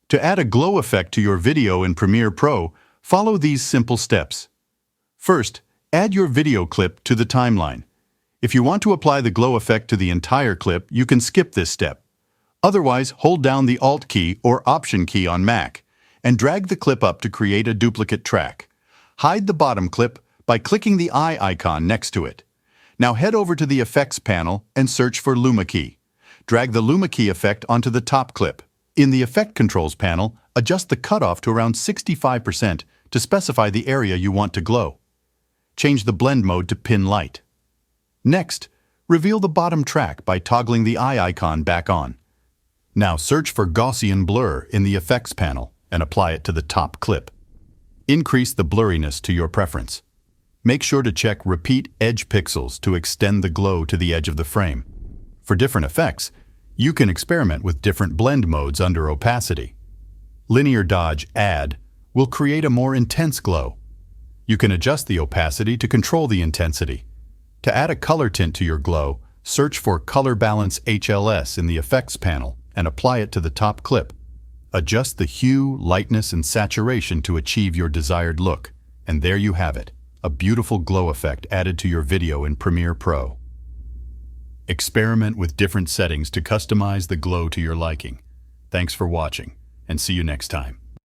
To add a glow effect to your video in Premiere Pro, follow these simple steps. First, add your video clip to the timeline. If you want to apply the glow effect to the entire clip, you can skip this step. Otherwise, hold down the Alt key or Option key on Mac and drag the clip up to create a duplicate track. Hide the bottom clip by clicking the eye icon next to it. Now head over to the Effects panel and search for Luma key. Drag the Luma key effect onto the top clip. In the Effect Controls panel, adjust the cutoff to around 65% to specify the area you want to glow. Change the blend mode to Pin Light. Next, reveal the bottom track by toggling the eye icon back on. Now search for Gaussian Blur in the Effects panel and apply it to the top clip. Increase the blurriness to your preference. Make sure to check Repeat Edge Pixels to extend the glow to the edge of the frame. For different effects, you can experiment with different blend modes under opacity. Linear Dodge Add will create a more intense glow. You can adjust the opacity to control the intensity. To add a color tint to your glow, search for Color Balance HLS in the Effects panel and apply it to the top clip. Adjust the hue, lightness, and saturation to achieve your desired look. And there you have it, a beautiful glow effect added to your video in Premiere Pro. Experiment with different settings to customize the glow to your liking. Thanks for watching, and see you next time.